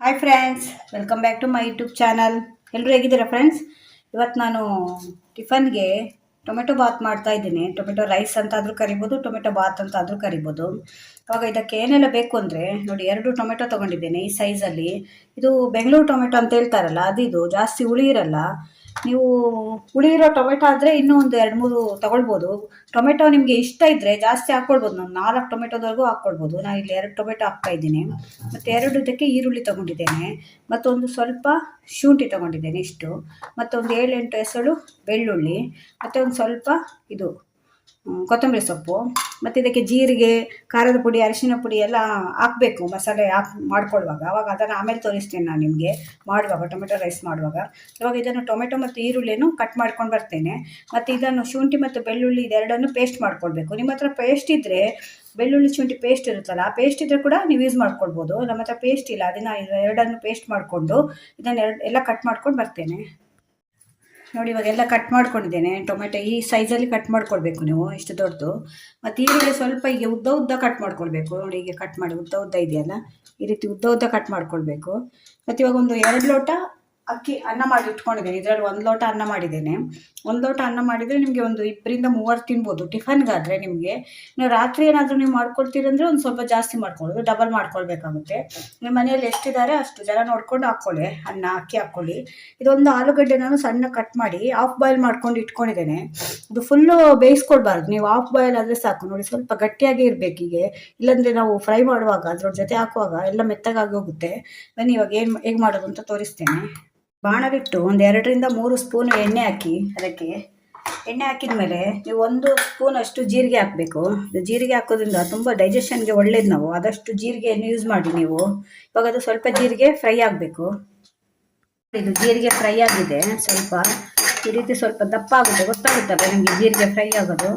Hi friends, welcome back to my YouTube channel. ಎಲ್ಲರೂ ಹೇಗಿದ್ದೀರಾ friends? ಇವತ್ತು ನಾನು ಟಿಫನ್ಗೆ ಟೊಮೆಟೊ ಬಾತ್ ಮಾಡ್ತಾ ಇದ್ದೀನಿ. ಟೊಮೆಟೊ ರೈಸ್ ಅಂತ ಆದರೂ ಕರಿಬೋದು, ಟೊಮೆಟೊ ಬಾತ್ ಅಂತ ಆದರೂ ಕರಿಬೋದು. ಅವಾಗ ಇದಕ್ಕೆ ಏನೆಲ್ಲ ಬೇಕು ಅಂದರೆ ನೋಡಿ, 2 ಟೊಮೆಟೊ ತೊಗೊಂಡಿದ್ದೇನೆ ಈ ಸೈಜಲ್ಲಿ. ಇದು ಬೆಂಗಳೂರು ಟೊಮೆಟೊ ಅಂತ ಹೇಳ್ತಾರಲ್ಲ, ಅದಿದು ಜಾಸ್ತಿ ಹುಳಿ ಇರಲ್ಲ. ನೀವು ಹುಳಿ ಇರೋ ಟೊಮೆಟೊ ಆದರೆ ಇನ್ನೂ ಒಂದು 2-3 ತೊಗೊಳ್ಬೋದು. ಟೊಮೆಟೊ ನಿಮಗೆ ಇಷ್ಟ ಇದ್ದರೆ ಜಾಸ್ತಿ ಹಾಕ್ಕೊಳ್ಬೋದು. ನಾನು 4 ಟೊಮೆಟೊದವರೆಗೂ ಹಾಕ್ಕೊಳ್ಬೋದು. ನಾನು ಇಲ್ಲಿ 2 ಟೊಮೆಟೊ ಹಾಕ್ತಾ ಇದ್ದೀನಿ. ಮತ್ತು 2 ಇದಕ್ಕೆ ಈರುಳ್ಳಿ ತೊಗೊಂಡಿದ್ದೇನೆ. ಮತ್ತೊಂದು ಸ್ವಲ್ಪ ಶುಂಠಿ ತೊಗೊಂಡಿದ್ದೇನೆ ಇಷ್ಟು. ಮತ್ತೊಂದು 7-8 ಎಸಳು ಬೆಳ್ಳುಳ್ಳಿ. ಮತ್ತು ಒಂದು ಸ್ವಲ್ಪ ಇದು ಕೊತ್ತಂಬರಿ ಸೊಪ್ಪು. ಮತ್ತು ಇದಕ್ಕೆ ಜೀರಿಗೆ, ಖಾರದ ಪುಡಿ, ಅರಿಶಿನ ಪುಡಿ ಎಲ್ಲ ಹಾಕಬೇಕು ಮಸಾಲೆ ಮಾಡ್ಕೊಳ್ಳುವಾಗ. ಅವಾಗ ಅದನ್ನು ಆಮೇಲೆ ತೋರಿಸ್ತೇನೆ ನಾನು ನಿಮಗೆ ಮಾಡುವಾಗ, ಟೊಮೆಟೊ ರೈಸ್ ಮಾಡುವಾಗ. ಇವಾಗ ಇದನ್ನು ಟೊಮೆಟೊ ಮತ್ತು ಈರುಳ್ಳಿಯನ್ನು ಕಟ್ ಮಾಡ್ಕೊಂಡು ಬರ್ತೇನೆ. ಮತ್ತು ಇದನ್ನು ಶುಂಠಿ ಮತ್ತು ಬೆಳ್ಳುಳ್ಳಿ ಇದೆರಡನ್ನು ಪೇಸ್ಟ್ ಮಾಡ್ಕೊಳ್ಬೇಕು. ನಿಮ್ಮ ಹತ್ರ ಪೇಸ್ಟ್ ಇದ್ದರೆ, ಬೆಳ್ಳುಳ್ಳಿ ಶುಂಠಿ ಪೇಸ್ಟ್ ಇರುತ್ತಲ್ಲ, ಆ ಪೇಸ್ಟ್ ಇದ್ದರೆ ಕೂಡ ನೀವು ಯೂಸ್ ಮಾಡ್ಕೊಳ್ಬೋದು. ನಮ್ಮ ಹತ್ರ ಪೇಸ್ಟ್ ಇಲ್ಲ, ಅದನ್ನು ಎರಡನ್ನು ಪೇಸ್ಟ್ ಮಾಡಿಕೊಂಡು ಇದನ್ನು ಎಲ್ಲ ಕಟ್ ಮಾಡ್ಕೊಂಡು ಬರ್ತೇನೆ. ನೋಡಿ, ಇವಾಗೆಲ್ಲ ಕಟ್ ಮಾಡ್ಕೊಂಡಿದ್ದೇನೆ. ಟೊಮೆಟೊ ಈ ಸೈಜಲ್ಲಿ ಕಟ್ ಮಾಡ್ಕೊಳ್ಬೇಕು ನೀವು, ಇಷ್ಟು ದೊಡ್ಡದು. ಮತ್ತು ಈರುಳ್ಳಿ ಸ್ವಲ್ಪ ಹೀಗೆ ಉದ್ದ ಕಟ್ ಮಾಡ್ಕೊಳ್ಬೇಕು. ನೋಡಿ, ಹೀಗೆ ಕಟ್ ಮಾಡಿ ಉದ್ದ ಇದೆಯಲ್ಲ, ಈ ರೀತಿ ಉದ್ದ ಕಟ್ ಮಾಡ್ಕೊಳ್ಬೇಕು. ಮತ್ತು ಇವಾಗ ಒಂದು 2 ಲೋಟ ಅಕ್ಕಿ ಅನ್ನ ಮಾಡಿ ಇಟ್ಕೊಂಡಿದ್ದೇನೆ. ಇದರಲ್ಲಿ 1 ಲೋಟ ಅನ್ನ ಮಾಡಿದ್ದೇನೆ. 1 ಲೋಟ ಅನ್ನ ಮಾಡಿದರೆ ನಿಮಗೆ ಒಂದು 2-3 ತಿನ್ಬೋದು ಟಿಫನ್ಗಾದರೆ. ನಿಮಗೆ ನೀವು ರಾತ್ರಿ ಏನಾದರೂ ನೀವು ಮಾಡ್ಕೊಳ್ತೀರಂದರೆ ಒಂದು ಸ್ವಲ್ಪ ಜಾಸ್ತಿ ಮಾಡ್ಕೊಳ್ಳೋದು, ಡಬಲ್ ಮಾಡ್ಕೊಳ್ಬೇಕಾಗುತ್ತೆ. ನಿಮ್ಮ ಮನೆಯಲ್ಲಿ ಎಷ್ಟಿದ್ದಾರೆ ಅಷ್ಟು ಜನ ನೋಡ್ಕೊಂಡು ಹಾಕ್ಕೊಳ್ಳಿ, ಅಕ್ಕಿ ಹಾಕ್ಕೊಳ್ಳಿ. ಇದೊಂದು ಆಲೂಗಡ್ಡೆ ನಾನು ಸಣ್ಣ ಕಟ್ ಮಾಡಿ ಹಾಫ್ ಬಾಯ್ಲ್ ಮಾಡ್ಕೊಂಡು ಇಟ್ಕೊಂಡಿದ್ದೇನೆ. ಇದು ಫುಲ್ಲು ಬೇಯಿಸ್ಕೊಳ್ಬಾರ್ದು, ನೀವು ಹಾಫ್ ಬಾಯ್ಲ್ ಆದರೆ ಸಾಕು. ನೋಡಿ, ಸ್ವಲ್ಪ ಗಟ್ಟಿಯಾಗಿ ಇರಬೇಕು ಹೀಗೆ, ಇಲ್ಲಾಂದರೆ ನಾವು ಫ್ರೈ ಮಾಡುವಾಗ ಅದ್ರ ಜೊತೆ ಹಾಕುವಾಗ ಎಲ್ಲ ಮೆತ್ತಗಾಗಿ ಹೋಗುತ್ತೆ. ಬನ್ನಿ ಇವಾಗ ಹೇಗೆ ಮಾಡೋದು ಅಂತ ತೋರಿಸ್ತೇನೆ. ಬಾಣಲಿಟ್ಟು ಒಂದು 2-3 ಸ್ಪೂನ್ ಎಣ್ಣೆ ಹಾಕಿ, ಅದಕ್ಕೆ ಎಣ್ಣೆ ಹಾಕಿದ ಮೇಲೆ ನೀವು 1 ಸ್ಪೂನ್ ಅಷ್ಟು ಜೀರಿಗೆ ಹಾಕಬೇಕು. ಜೀರಿಗೆ ಹಾಕೋದ್ರಿಂದ ತುಂಬ ಡೈಜೆಷನ್ಗೆ ಒಳ್ಳೇದು. ನಾವು ಆದಷ್ಟು ಜೀರಿಗೆಯನ್ನು ಯೂಸ್ ಮಾಡಿ ನೀವು. ಇವಾಗ ಅದು ಸ್ವಲ್ಪ ಜೀರಿಗೆ ಫ್ರೈ ಆಗಬೇಕು. ಇದು ಜೀರಿಗೆ ಫ್ರೈ ಆಗಿದೆ, ಸ್ವಲ್ಪ ಈ ರೀತಿ ಸ್ವಲ್ಪ ದಪ್ಪ ಆಗುತ್ತೆ, ಗೊತ್ತಾಗುತ್ತಲ್ಲ ನಿಮಗೆ ಜೀರಿಗೆ ಫ್ರೈ ಆಗೋದು.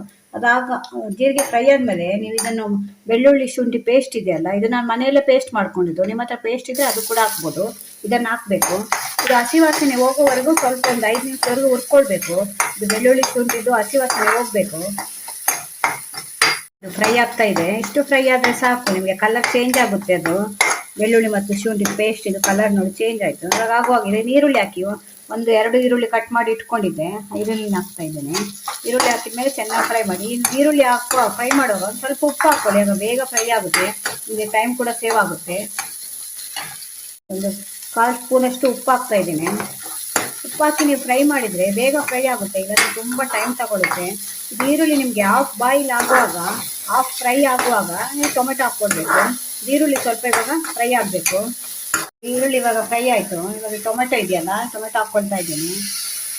ಜೀರಿಗೆ ಫ್ರೈ ಆದಮೇಲೆ ನೀವು ಇದನ್ನು ಬೆಳ್ಳುಳ್ಳಿ ಶುಂಠಿ ಪೇಸ್ಟ್ ಇದೆಯಲ್ಲ, ಇದು ನಾನು ಮನೆಯಲ್ಲೇ ಪೇಸ್ಟ್ ಮಾಡ್ಕೊಂಡಿದ್ದು. ನಿಮ್ಮ ಹತ್ರ ಪೇಸ್ಟ್ ಇದ್ದರೆ ಅದು ಕೂಡ ಹಾಕ್ಬೋದು. ಇದನ್ನು ಹಾಕಬೇಕು. ಇದು ಹಸಿ ವಾಸನೆ ಹೋಗೋವರೆಗೂ ಸ್ವಲ್ಪ ಒಂದು 5 ನಿಮಿಷವರೆಗೂ ಹುರ್ಕೊಳ್ಬೇಕು. ಇದು ಬೆಳ್ಳುಳ್ಳಿ ಶುಂಠಿದು ಹಸಿ ವಾಸನೆ ಹೋಗಬೇಕು. ಇದು ಫ್ರೈ ಆಗ್ತಾ ಇದೆ. ಇಷ್ಟು ಫ್ರೈ ಆದರೆ ಸಾಕು, ನಿಮಗೆ ಕಲರ್ ಚೇಂಜ್ ಆಗುತ್ತೆ. ಅದು ಬೆಳ್ಳುಳ್ಳಿ ಮತ್ತು ಶುಂಠಿ ಪೇಸ್ಟ್ ಇದು ಕಲರ್ ನೋಡಿ ಚೇಂಜ್ ಆಯಿತು. ಇವಾಗ ಆಗುವಾಗಿದೆ ಈರುಳ್ಳಿ ಹಾಕಿ, 1-2 ಈರುಳ್ಳಿ ಕಟ್ ಮಾಡಿ ಇಟ್ಕೊಂಡಿದ್ದೆ, ಈರುಳ್ಳಿನ ಹಾಕ್ತಾ ಇದ್ದೇನೆ. ಈರುಳ್ಳಿ ಹಾಕಿದ ಮೇಲೆ ಚೆನ್ನಾಗಿ ಫ್ರೈ ಮಾಡಿ. ಈರುಳ್ಳಿ ಫ್ರೈ ಮಾಡುವಾಗ ಒಂದು ಸ್ವಲ್ಪ ಉಪ್ಪು ಹಾಕ್ಕೊಳ್ಳಿ, ಆಗ ಬೇಗ ಫ್ರೈ ಆಗುತ್ತೆ, ನಿಮಗೆ ಟೈಮ್ ಕೂಡ ಸೇವ್ ಆಗುತ್ತೆ. ಒಂದು 1/4 ಸ್ಪೂನಷ್ಟು ಉಪ್ಪು ಹಾಕ್ತಾ ಇದ್ದೀನಿ. ಉಪ್ಪು ಹಾಕಿ ನೀವು ಫ್ರೈ ಮಾಡಿದರೆ ಬೇಗ ಫ್ರೈ ಆಗುತ್ತೆ, ಇಲ್ಲಾಂದರೆ ತುಂಬ ಟೈಮ್ ತಗೊಳುತ್ತೆ. ಇದು ಈರುಳ್ಳಿ ನಿಮಗೆ ಹಾಫ್ ಬಾಯ್ಲ್ ಆಗುವಾಗ, ಹಾಫ್ ಫ್ರೈ ಆಗುವಾಗ ನೀವು ಟೊಮೆಟೊ ಹಾಕ್ಕೊಳ್ಬೇಕು. ಈರುಳ್ಳಿ ಸ್ವಲ್ಪ ಇವಾಗ ಫ್ರೈ ಆಗಬೇಕು. ಈರುಳ್ಳಿ ಇವಾಗ ಫ್ರೈ ಆಯಿತು. ಇವಾಗ ಟೊಮೆಟೊ ಇದೆಯಲ್ಲ, ಟೊಮೆಟೊ ಹಾಕ್ಕೊಳ್ತಾ ಇದ್ದೀನಿ.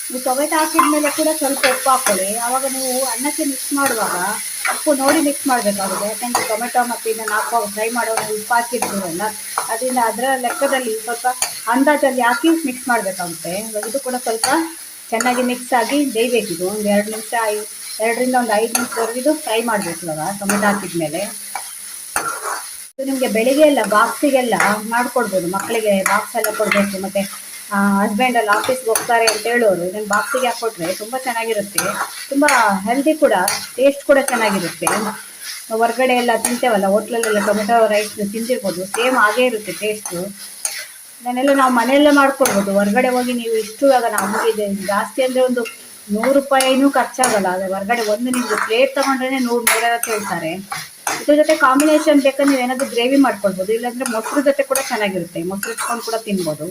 ನೀವು ಟೊಮೆಟೊ ಹಾಕಿದ ಮೇಲೆ ಕೂಡ ಸ್ವಲ್ಪ ಉಪ್ಪು ಹಾಕ್ಕೊಳ್ಳಿ. ಆವಾಗ ನೀವು ಅನ್ನಕ್ಕೆ ಮಿಕ್ಸ್ ಮಾಡುವಾಗ ಉಪ್ಪು ನೋಡಿ ಮಿಕ್ಸ್ ಮಾಡಬೇಕಾಗುತ್ತೆ. ಯಾಕೆಂದರೆ ಟೊಮೆಟೊ ಮತ್ತು ಇದನ್ನು ಹಾಕುವಾಗ ಫ್ರೈ ಮಾಡುವಾಗ ಉಪ್ಪು ಹಾಕಿರ್ತೀವಲ್ಲ, ಅದರಿಂದ ಅದರ ಲೆಕ್ಕದಲ್ಲಿ ಸ್ವಲ್ಪ ಅಂದಾಜಲ್ಲಿ ಹಾಕಿ ಮಿಕ್ಸ್ ಮಾಡಬೇಕಾಗುತ್ತೆ. ಇವಾಗ ಇದು ಕೂಡ ಸ್ವಲ್ಪ ಚೆನ್ನಾಗಿ ಮಿಕ್ಸ್ ಆಗಿ ಬೇಯಬೇಕಿದು. ಒಂದು 2 ನಿಮಿಷ, 2-5 ನಿಮಿಷವರೆಗೂ ಇದು ಫ್ರೈ ಮಾಡಬೇಕು. ಇವಾಗ ಟೊಮೆಟೊ ಹಾಕಿದ ಮೇಲೆ ಇದು ನಿಮಗೆ ಬೆಳಿಗ್ಗೆ ಎಲ್ಲ ಬಾಕ್ಸಿಗೆಲ್ಲ ಮಾಡಿಕೊಡ್ಬೋದು. ಮಕ್ಕಳಿಗೆ ಬಾಕ್ಸ್ ಎಲ್ಲ ಕೊಡಬೇಕು, ಮತ್ತು ಹಸ್ಬೆಂಡ್ ಎಲ್ಲ ಆಫೀಸ್ಗೆ ಹೋಗ್ತಾರೆ ಅಂತ ಹೇಳೋರು ಇದನ್ನು ಬಾಕ್ಸಿಗೆ ಹಾಕ್ಕೊಟ್ರೆ ತುಂಬ ಚೆನ್ನಾಗಿರುತ್ತೆ. ತುಂಬ ಹೆಲ್ದಿ ಕೂಡ, ಟೇಸ್ಟ್ ಕೂಡ ಚೆನ್ನಾಗಿರುತ್ತೆ. ಹೊರಗಡೆ ಎಲ್ಲ ತಿಂತೇವಲ್ಲ, ಹೋಟ್ಲಲ್ಲೆಲ್ಲ ಟೊಮೆಟೊ ರೈಸ್ ತಿಂತಿರ್ಬೋದು, ಸೇಮ್ ಹಾಗೇ ಇರುತ್ತೆ ಟೇಸ್ಟು. ಇದನ್ನೆಲ್ಲ ನಾವು ಮನೆಯಲ್ಲೇ ಮಾಡ್ಕೊಡ್ಬೋದು. ಹೊರಗಡೆ ಹೋಗಿ ನೀವು ಇಷ್ಟು ಇವಾಗ ನಮಗೆ ಜಾಸ್ತಿ ಅಂದರೆ ಒಂದು 100 ರೂಪಾಯಿನೂ ಖರ್ಚಾಗಲ್ಲ. ಆದರೆ ಹೊರಗಡೆ ಒಂದು ನಿಮಗೆ ಪ್ಲೇಟ್ ತೊಗೊಂಡ್ರೆ 100-150 ಹೇಳ್ತಾರೆ. ಇದ್ರ ಜೊತೆ ಕಾಂಬಿನೇಷನ್ ಬೇಕಾದ್ರೆ ನೀವು ಏನಾದರೂ ಗ್ರೇವಿ ಮಾಡ್ಕೊಳ್ಬೋದು, ಇಲ್ಲಾಂದರೆ ಮೊಸರು ಜೊತೆ ಕೂಡ ಚೆನ್ನಾಗಿರುತ್ತೆ. ಮೊಸರು ಇಟ್ಕೊಂಡು ಕೂಡ ತಿನ್ಬೋದು.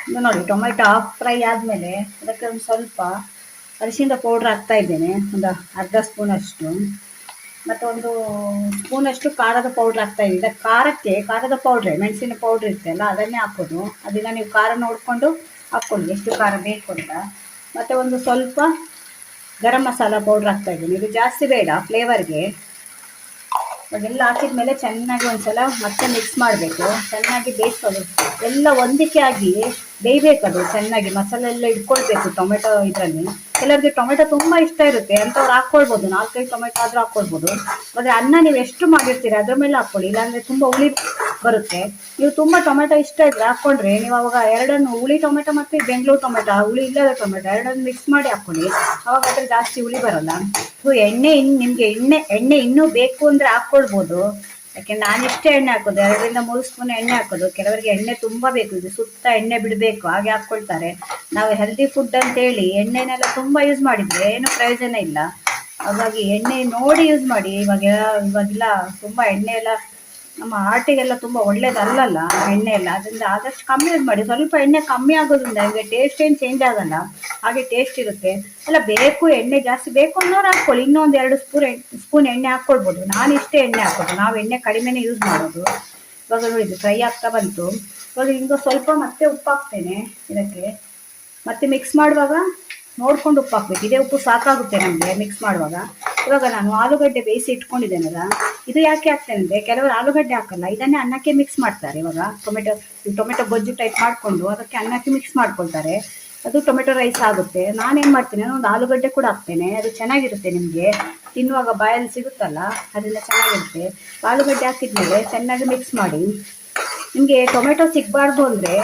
ಇದು ನೋಡಿ, ಟೊಮೆಟೊ ಹಾಫ್ ಫ್ರೈ ಆದಮೇಲೆ ಅದಕ್ಕೆ ಒಂದು ಸ್ವಲ್ಪ ಅರಿಶಿಣದ ಪೌಡ್ರ್ ಹಾಕ್ತಾ ಇದ್ದೇನೆ, ಒಂದು ಅರ್ಧ ಸ್ಪೂನಷ್ಟು. ಮತ್ತು 1 ಸ್ಪೂನಷ್ಟು ಖಾರದ ಪೌಡ್ರ್ ಹಾಕ್ತಾ ಇದ್ದೀನಿ. ಇದಕ್ಕೆ ಖಾರಕ್ಕೆ ಖಾರದ ಪೌಡ್ರೆ, ಮೆಣಸಿನ ಪೌಡ್ರ್ ಇರ್ತಲ್ಲ ಅದನ್ನೇ ಹಾಕೋದು. ಅದನ್ನು ನೀವು ಖಾರ ನೋಡಿಕೊಂಡು ಹಾಕ್ಕೊಳ್ಳಿ, ಎಷ್ಟು ಖಾರ ಬೇಕು ಅಂತ. ಮತ್ತು ಒಂದು ಸ್ವಲ್ಪ ಗರಂ ಮಸಾಲ ಪೌಡ್ರ್ ಹಾಕ್ತಾ ಇದ್ದೀನಿ. ಇದು ಜಾಸ್ತಿ ಬೇಡ ಫ್ಲೇವರ್ಗೆ. ಅದೆಲ್ಲ ಹಾಕಿದ ಮೇಲೆ ಚೆನ್ನಾಗಿ ಒಂದ್ಸಲ ಮತ್ತೆ ಮಿಕ್ಸ್ ಮಾಡಬೇಕು. ಚೆನ್ನಾಗಿ ಬೇಯಿಸೋದು, ಎಲ್ಲ ಹೊಂದಿಕೆ ಆಗಿ ಬೇಯಬೇಕದು ಚೆನ್ನಾಗಿ. ಮಸಾಲೆ ಎಲ್ಲ ಇಟ್ಕೊಳ್ಬೇಕು ಟೊಮೆಟೊ ಇದರಲ್ಲಿ. ಕೆಲವರಿಗೆ ಟೊಮೆಟೊ ತುಂಬ ಇಷ್ಟ ಇರುತ್ತೆ, ಅಂಥವ್ರು ಹಾಕ್ಕೊಳ್ಬೋದು. 4-5 ಟೊಮೆಟೊ ಆದರೂ ಹಾಕ್ಕೊಳ್ಬೋದು. ಆದರೆ ಅನ್ನ ನೀವು ಎಷ್ಟು ಮಾಡಿರ್ತೀರಿ ಅದ್ರ ಮೇಲೆ ಹಾಕ್ಕೊಳ್ಳಿ, ಇಲ್ಲಾಂದರೆ ತುಂಬ ಹುಳಿ ಬರುತ್ತೆ. ನೀವು ತುಂಬ ಟೊಮೆಟೊ ಇಷ್ಟ ಇದ್ದರೆ ಹಾಕ್ಕೊಂಡ್ರೆ ನೀವು ಅವಾಗ ಎರಡನ್ನು, ಹುಳಿ ಟೊಮೆಟೊ ಮತ್ತು ಬೆಂಗಳೂರು ಟೊಮೆಟೊ, ಹುಳಿ ಇಲ್ಲದ ಟೊಮೆಟೊ ಎರಡನ್ನು ಮಿಕ್ಸ್ ಮಾಡಿ ಹಾಕ್ಕೊಳ್ಳಿ. ಅವಾಗ ಅದ್ರ ಜಾಸ್ತಿ ಹುಳಿ ಬರೋಲ್ಲ. ನಿಮಗೆ ಎಣ್ಣೆ ಇನ್ನೂ ಬೇಕು ಅಂದರೆ ಹಾಕ್ಕೊಳ್ಬೋದು. ಯಾಕೆಂದ್ರೆ ನಾನು ಇಷ್ಟೇ ಎಣ್ಣೆ ಹಾಕೋದು, 2 ರಿಂದ 3 ಸ್ಪೂನ್ ಎಣ್ಣೆ ಹಾಕೋದು. ಕೆಲವರಿಗೆ ಎಣ್ಣೆ ತುಂಬ ಬೇಕು, ಇದು ಸುತ್ತ ಎಣ್ಣೆ ಬಿಡಬೇಕು ಹಾಗೆ ಹಾಕ್ಕೊಳ್ತಾರೆ. ನಾವು ಹೆಲ್ದಿ ಫುಡ್ ಅಂತೇಳಿ ಎಣ್ಣೆನೆಲ್ಲ ತುಂಬ ಯೂಸ್ ಮಾಡಿದರೆ ಏನು ಪ್ರಯೋಜನ ಇಲ್ಲ. ಹಾಗಾಗಿ ಎಣ್ಣೆ ನೋಡಿ ಯೂಸ್ ಮಾಡಿ. ಇವಾಗೆಲ್ಲ ತುಂಬ ಎಣ್ಣೆ ಎಲ್ಲ ನಮ್ಮ ಹಾರ್ಟಿಗೆಲ್ಲ ತುಂಬ ಒಳ್ಳೇದಲ್ಲಲ್ಲ ಎಣ್ಣೆ ಎಲ್ಲ. ಅದರಿಂದ ಆದಷ್ಟು ಕಮ್ಮಿ ಯೂಸ್ ಮಾಡಿ. ಸ್ವಲ್ಪ ಎಣ್ಣೆ ಕಮ್ಮಿ ಆಗೋದ್ರಿಂದ ನಿಮಗೆ ಟೇಸ್ಟ್ ಏನು ಚೇಂಜ್ ಆಗಲ್ಲ, ಹಾಗೆ ಟೇಸ್ಟ್ ಇರುತ್ತೆ. ಅಲ್ಲ ಬೇಕು ಎಣ್ಣೆ ಜಾಸ್ತಿ ಬೇಕು ಅನ್ನೋರು ಹಾಕ್ಕೊಳ್ಳಿ, ಇನ್ನೊಂದು 2 ಸ್ಪೂನ್ ಎಣ್ಣೆ ಹಾಕ್ಕೊಳ್ಬೋದು. ನಾನು ಇಷ್ಟೇ ಎಣ್ಣೆ ಹಾಕೋದು, ನಾವು ಎಣ್ಣೆ ಕಡಿಮೆನೇ ಯೂಸ್ ಮಾಡೋದು. ಇವಾಗ ನೋಡಿದ್ದು ಫ್ರೈ ಆಗ್ತಾ ಬಂತು. ಇವಾಗ ಹಿಂಗೆ ಸ್ವಲ್ಪ ಮತ್ತೆ ಉಪ್ಪು ಹಾಕ್ತೇನೆ ಇದಕ್ಕೆ. ಮತ್ತೆ ಮಿಕ್ಸ್ ಮಾಡುವಾಗ ನೋಡ್ಕೊಂಡು ಉಪ್ಪು ಹಾಕ್ಬೇಕು. ಇದೇ ಉಪ್ಪು ಸಾಕಾಗುತ್ತೆ ನಮಗೆ ಮಿಕ್ಸ್ ಮಾಡುವಾಗ. ಇವಾಗ ನಾನು ಆಲೂಗಡ್ಡೆ ಬೇಯಿಸಿ ಇಟ್ಕೊಂಡಿದ್ದೇನಲ್ಲ, ಇದು ಯಾಕೆ ಹಾಕ್ತೇನೆ ಅಂದರೆ ಕೆಲವರು ಆಲೂಗಡ್ಡೆ ಹಾಕಲ್ಲ, ಇದನ್ನೇ ಅನ್ನಕ್ಕೆ ಮಿಕ್ಸ್ ಮಾಡ್ತಾರೆ. ಇವಾಗ ಟೊಮೆಟೊ ಗೊಜ್ಜು ಟೈಪ್ ಮಾಡಿಕೊಂಡು ಅದಕ್ಕೆ ಅನ್ನಕ್ಕೆ ಮಿಕ್ಸ್ ಮಾಡ್ಕೊಳ್ತಾರೆ. ಅದು ಟೊಮೆಟೊ ರೈಸ್ ಆಗುತ್ತೆ. ನಾನೇನು ಮಾಡ್ತೀನಿ, ಒಂದು ಆಲೂಗಡ್ಡೆ ಕೂಡ ಹಾಕ್ತೇನೆ, ಅದು ಚೆನ್ನಾಗಿರುತ್ತೆ. ನಿಮಗೆ ತಿನ್ನುವಾಗ ಬಾಯಲ್ಲಿ ಸಿಗುತ್ತಲ್ಲ, ಅದರಿಂದ ಚೆನ್ನಾಗಿರುತ್ತೆ. ಆಲೂಗಡ್ಡೆ ಹಾಕಿದ್ಮೇಲೆ ಚೆನ್ನಾಗಿ ಮಿಕ್ಸ್ ಮಾಡಿ. ನಿಮಗೆ ಟೊಮೆಟೊ ಸಿಗಬಾರ್ದು ಅಂದರೆ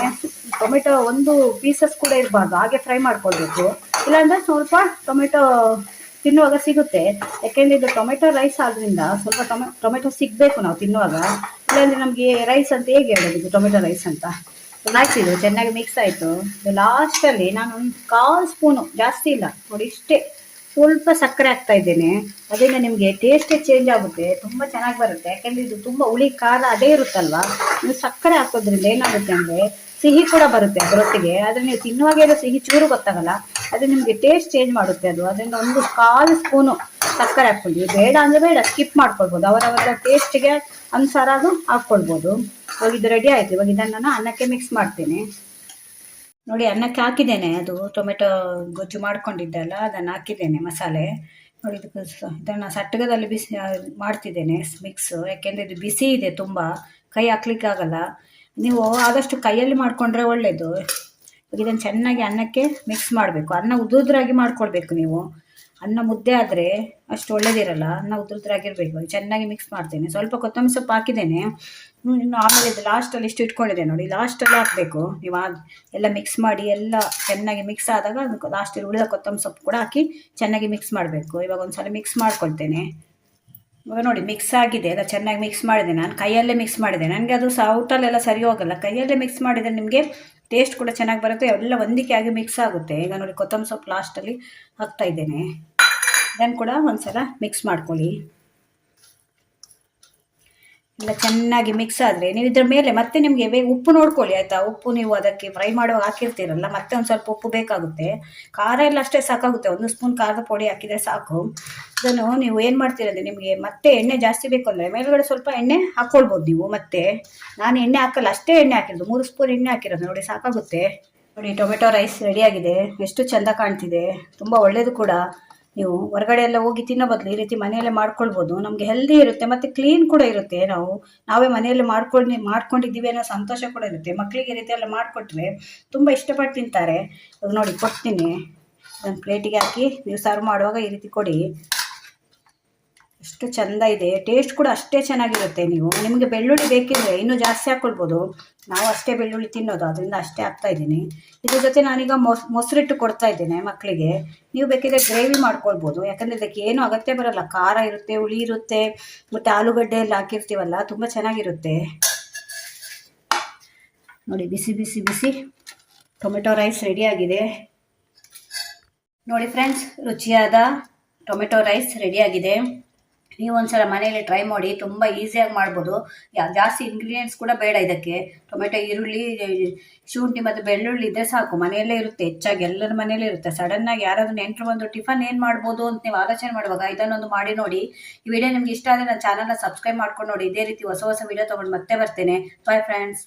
ಟೊಮೆಟೊ ಒಂದು ಪೀಸಸ್ ಕೂಡ ಇರಬಾರ್ದು, ಹಾಗೆ ಫ್ರೈ ಮಾಡ್ಕೊಳ್ಬೇಕು. ಇಲ್ಲಾಂದರೆ ಸ್ವಲ್ಪ ಟೊಮೆಟೊ ತಿನ್ನುವಾಗ ಸಿಗುತ್ತೆ. ಯಾಕೆಂದರೆ ಇದು ಟೊಮೆಟೊ ರೈಸ್ ಆದ್ದರಿಂದ ಸ್ವಲ್ಪ ಟೊಮೆಟೊ ಸಿಗಬೇಕು ನಾವು ತಿನ್ನುವಾಗ. ಇಲ್ಲಾಂದರೆ ನಮಗೆ ರೈಸ್ ಅಂತ ಹೇಗೆ ಹೇಳೋದು, ಇದು ಟೊಮೆಟೊ ರೈಸ್ ಅಂತ. ಹಾಕಿದ್ದು ಚೆನ್ನಾಗಿ ಮಿಕ್ಸ್ ಆಯಿತು. ಲಾಸ್ಟಲ್ಲಿ ನಾನು ಒಂದು 1/4 ಸ್ಪೂನು, ಜಾಸ್ತಿ ಇಲ್ಲ ನೋಡಿ, ಇಷ್ಟೇ ಸ್ವಲ್ಪ ಸಕ್ಕರೆ ಹಾಕ್ತಾ ಇದ್ದೇನೆ. ಅದರಿಂದ ನಿಮಗೆ ಟೇಸ್ಟೇ ಚೇಂಜ್ ಆಗುತ್ತೆ, ತುಂಬ ಚೆನ್ನಾಗಿ ಬರುತ್ತೆ. ಯಾಕೆಂದರೆ ಇದು ತುಂಬ ಹುಳಿ ಖಾರ ಅದೇ ಇರುತ್ತಲ್ವ. ನೀವು ಸಕ್ಕರೆ ಹಾಕೋದ್ರಿಂದ ಏನಾಗುತ್ತೆ ಅಂದರೆ ಸಿಹಿ ಕೂಡ ಬರುತ್ತೆ ಅದರೊಟ್ಟಿಗೆ. ಆದರೆ ನೀವು ತಿನ್ನುವಾಗೆಲ್ಲ ಸಿಹಿ ಚೂರು ಗೊತ್ತಾಗಲ್ಲ, ಅದು ನಿಮಗೆ ಟೇಸ್ಟ್ ಚೇಂಜ್ ಮಾಡುತ್ತೆ ಅದು. ಅದರಿಂದ ಒಂದು 1/4 ಸ್ಪೂನು ಸಕ್ಕರೆ ಹಾಕ್ಕೊಳ್ಳಿ. ಬೇಡ ಅಂದರೆ ಬೇಡ, ಸ್ಕಿಪ್ ಮಾಡ್ಕೊಳ್ಬೋದು, ಅವರವರ ಟೇಸ್ಟಿಗೆ ಅನುಸಾರ ಅದು ಹಾಕ್ಕೊಳ್ಬೋದು. ಇವಾಗ ಇದು ರೆಡಿ ಆಯಿತು. ಇವಾಗ ಇದನ್ನು ನಾನು ಅನ್ನಕ್ಕೆ ಮಿಕ್ಸ್ ಮಾಡ್ತೇನೆ. ನೋಡಿ ಅನ್ನಕ್ಕೆ ಹಾಕಿದ್ದೇನೆ, ಅದು ಟೊಮೆಟೊ ಗೊಜ್ಜು ಮಾಡ್ಕೊಂಡಿದ್ದೆ ಅಲ್ಲ, ಅದನ್ನು ಹಾಕಿದ್ದೇನೆ ಮಸಾಲೆ. ನೋಡಿ ಇದನ್ನು ಸಟ್ಟಗದಲ್ಲಿ ಬಿಸಿ ಮಾಡ್ತಿದ್ದೇನೆ ಮಿಕ್ಸ್. ಯಾಕೆಂದರೆ ಇದು ಬಿಸಿ ಇದೆ ತುಂಬ, ಕೈ ಹಾಕ್ಲಿಕ್ಕಾಗಲ್ಲ. ನೀವು ಆದಷ್ಟು ಕೈಯಲ್ಲಿ ಮಾಡಿಕೊಂಡ್ರೆ ಒಳ್ಳೆಯದು. ಇದನ್ನು ಚೆನ್ನಾಗಿ ಅನ್ನಕ್ಕೆ ಮಿಕ್ಸ್ ಮಾಡಬೇಕು. ಅನ್ನ ಉದುರಾಗಿ ಮಾಡ್ಕೊಳ್ಬೇಕು ನೀವು. ಅನ್ನ ಮುದ್ದೆ ಆದರೆ ಅಷ್ಟು ಒಳ್ಳೇದಿರಲ್ಲ, ಅನ್ನ ಉದುರಾಗಿರಬೇಕು. ಚೆನ್ನಾಗಿ ಮಿಕ್ಸ್ ಮಾಡ್ತೇನೆ. ಸ್ವಲ್ಪ ಕೊತ್ತಂಬರಿ ಸೊಪ್ಪು ಹಾಕಿದ್ದೇನೆ. ಇನ್ನು ಆಮೇಲೆ ಇದು ಲಾಸ್ಟಲ್ಲಿ ಇಷ್ಟು ಇಟ್ಕೊಂಡಿದೆ ನೋಡಿ, ಲಾಸ್ಟಲ್ಲಿ ಹಾಕಬೇಕು ನೀವು. ಎಲ್ಲ ಮಿಕ್ಸ್ ಮಾಡಿ ಎಲ್ಲ ಚೆನ್ನಾಗಿ ಮಿಕ್ಸ್ ಆದಾಗ ಅದಕ್ಕೆ ಲಾಸ್ಟಲ್ಲಿ ಉಳಿದ ಕೊತ್ತಂಬರಿ ಸೊಪ್ಪು ಕೂಡ ಹಾಕಿ ಚೆನ್ನಾಗಿ ಮಿಕ್ಸ್ ಮಾಡಬೇಕು. ಇವಾಗ ಒಂದು ಸಲ ಮಿಕ್ಸ್ ಮಾಡ್ಕೊಳ್ತೇನೆ. ಇವಾಗ ನೋಡಿ ಮಿಕ್ಸ್ ಆಗಿದೆ, ಅದು ಚೆನ್ನಾಗಿ ಮಿಕ್ಸ್ ಮಾಡಿದೆ. ನಾನು ಕೈಯಲ್ಲೇ ಮಿಕ್ಸ್ ಮಾಡಿದೆ, ನನಗೆ ಅದು ಸೌಟಲ್ಲೆಲ್ಲ ಸರಿ ಹೋಗಲ್ಲ. ಕೈಯಲ್ಲೇ ಮಿಕ್ಸ್ ಮಾಡಿದರೆ ನಿಮಗೆ ಟೇಸ್ಟ್ ಕೂಡ ಚೆನ್ನಾಗಿ ಬರುತ್ತೆ, ಎಲ್ಲ ಹೊಂದಿಕೆ ಆಗಿ ಮಿಕ್ಸ್ ಆಗುತ್ತೆ. ಈಗ ನೋಡಿ ಕೊತ್ತಂಬರಿ ಸೊಪ್ಪು ಲಾಸ್ಟಲ್ಲಿ ಹಾಕ್ತಾ ಇದ್ದೇನೆ. ಇದನ್ನು ಕೂಡ ಒಂದು ಸಲ ಮಿಕ್ಸ್ ಮಾಡ್ಕೊಳ್ಳಿ. ಎಲ್ಲ ಚೆನ್ನಾಗಿ ಮಿಕ್ಸ್ ಆದರೆ ನೀವು ಇದ್ರ ಮೇಲೆ ಮತ್ತೆ ನಿಮಗೆ ಉಪ್ಪು ನೋಡ್ಕೊಳ್ಳಿ ಆಯಿತಾ. ಉಪ್ಪು ನೀವು ಅದಕ್ಕೆ ಫ್ರೈ ಮಾಡುವಾಗ ಹಾಕಿರ್ತೀರಲ್ಲ, ಮತ್ತೆ ಒಂದು ಸ್ವಲ್ಪ ಉಪ್ಪು ಬೇಕಾಗುತ್ತೆ. ಖಾರ ಎಲ್ಲ ಅಷ್ಟೇ ಸಾಕಾಗುತ್ತೆ, 1 ಸ್ಪೂನ್ ಖಾರದ ಪುಡಿ ಹಾಕಿದರೆ ಸಾಕು. ಇದನ್ನು ನೀವು ಏನು ಮಾಡ್ತೀರಂದರೆ ನಿಮಗೆ ಮತ್ತೆ ಎಣ್ಣೆ ಜಾಸ್ತಿ ಬೇಕು ಅಂದರೆ ಮೇಲುಗಡೆ ಸ್ವಲ್ಪ ಎಣ್ಣೆ ಹಾಕ್ಕೊಳ್ಬೋದು ನೀವು. ಮತ್ತೆ ನಾನು ಎಣ್ಣೆ ಹಾಕಲ್ಲ, ಅಷ್ಟೇ ಎಣ್ಣೆ ಹಾಕಿರೋದು, 3 ಸ್ಪೂನ್ ಎಣ್ಣೆ ಹಾಕಿರೋದು ನೋಡಿ, ಸಾಕಾಗುತ್ತೆ. ನೋಡಿ ಟೊಮೆಟೊ ರೈಸ್ ರೆಡಿಯಾಗಿದೆ, ಎಷ್ಟು ಚೆಂದ ಕಾಣ್ತಿದೆ, ತುಂಬ ಒಳ್ಳೆಯದು ಕೂಡ. ನೀವು ಹೊರಗಡೆ ಎಲ್ಲ ಹೋಗಿ ತಿನ್ನೋ ಬದಲು ಈ ರೀತಿ ಮನೆಯಲ್ಲೇ ಮಾಡ್ಕೊಳ್ಬೋದು. ನಮಗೆ ಹೆಲ್ದಿ ಇರುತ್ತೆ ಮತ್ತು ಕ್ಲೀನ್ ಕೂಡ ಇರುತ್ತೆ. ನಾವೇ ಮನೆಯಲ್ಲೇ ಮಾಡ್ಕೊಂಡಿದ್ದೀವಿ ಅನ್ನೋ ಸಂತೋಷ ಕೂಡ ಇರುತ್ತೆ. ಮಕ್ಕಳಿಗೆ ಈ ರೀತಿ ಎಲ್ಲ ಮಾಡಿಕೊಟ್ರೆ ತುಂಬ ಇಷ್ಟಪಟ್ಟು ತಿಂತಾರೆ. ಇವಾಗ ನೋಡಿ ಕೊಡ್ತೀನಿ, ಒಂದು ಪ್ಲೇಟಿಗೆ ಹಾಕಿ ನೀವು ಸರ್ವ್ ಮಾಡುವಾಗ ಈ ರೀತಿ ಕೊಡಿ. ಎಷ್ಟು ಚೆಂದ ಇದೆ, ಟೇಸ್ಟ್ ಕೂಡ ಅಷ್ಟೇ ಚೆನ್ನಾಗಿರುತ್ತೆ. ನಿಮಗೆ ಬೆಳ್ಳುಳ್ಳಿ ಬೇಕಿದ್ರೆ ಇನ್ನೂ ಜಾಸ್ತಿ ಹಾಕ್ಕೊಳ್ಬೋದು. ನಾವು ಅಷ್ಟೇ ಬೆಳ್ಳುಳ್ಳಿ ತಿನ್ನೋದು, ಅದರಿಂದ ಅಷ್ಟೇ ಹಾಕ್ತಾ ಇದ್ದೀನಿ. ಇದ್ರ ಜೊತೆ ನಾನೀಗ ಮೊಸರಿಟ್ಟು ಕೊಡ್ತಾ ಇದ್ದೇನೆ ಮಕ್ಕಳಿಗೆ. ನೀವು ಬೇಕಿದ್ರೆ ಗ್ರೇವಿ ಮಾಡ್ಕೊಳ್ಬೋದು, ಯಾಕಂದರೆ ಇದಕ್ಕೆ ಏನೂ ಅಗತ್ಯ ಬರೋಲ್ಲ. ಖಾರ ಇರುತ್ತೆ, ಹುಳಿ ಇರುತ್ತೆ, ಮತ್ತು ಆಲೂಗಡ್ಡೆ ಎಲ್ಲ ಹಾಕಿರ್ತೀವಲ್ಲ, ತುಂಬ ಚೆನ್ನಾಗಿರುತ್ತೆ. ನೋಡಿ ಬಿಸಿ ಬಿಸಿ ಬಿಸಿ ಟೊಮೆಟೊ ರೈಸ್ ರೆಡಿಯಾಗಿದೆ. ನೋಡಿ ಫ್ರೆಂಡ್ಸ್, ರುಚಿಯಾದ ಟೊಮೆಟೊ ರೈಸ್ ರೆಡಿಯಾಗಿದೆ. ನೀವು ಒಂದ್ಸಲ ಮನೆಯಲ್ಲಿ ಟ್ರೈ ಮಾಡಿ, ತುಂಬ ಈಸಿಯಾಗಿ ಮಾಡ್ಬೋದು. ಜಾಸ್ತಿ ಇಂಗ್ರೀಡಿಯೆಂಟ್ಸ್ ಕೂಡ ಬೇಡ ಇದಕ್ಕೆ. ಟೊಮೆಟೊ, ಈರುಳ್ಳಿ, ಶುಂಠಿ ಮತ್ತು ಬೆಳ್ಳುಳ್ಳಿ ಇದ್ದರೆ ಸಾಕು, ಮನೆಯಲ್ಲೇ ಇರುತ್ತೆ. ಹೆಚ್ಚಾಗಿ ಎಲ್ಲರ ಮನೆಯಲ್ಲೇ ಇರುತ್ತೆ. ಸಡನ್ನಾಗಿ ಯಾರಾದರೂ ನೆಂಟರು ಬಂದು ಟಿಫನ್ ಏನು ಮಾಡ್ಬೋದು ಅಂತ ನೀವು ಆಲೋಚನೆ ಮಾಡುವಾಗ ಇದನ್ನೊಂದು ಮಾಡಿ ನೋಡಿ. ಈ ವಿಡಿಯೋ ನಿಮ್ಗೆ ಇಷ್ಟ ಆದರೆ ನನ್ನ ಚಾನಲ್ನ ಸಬ್ಸ್ಕ್ರೈಬ್ ಮಾಡ್ಕೊಂಡು ನೋಡಿ. ಇದೇ ರೀತಿ ಹೊಸ ಹೊಸ ವಿಡಿಯೋ ತೊಗೊಂಡು ಮತ್ತೆ ಬರ್ತೇನೆ. Bye friends.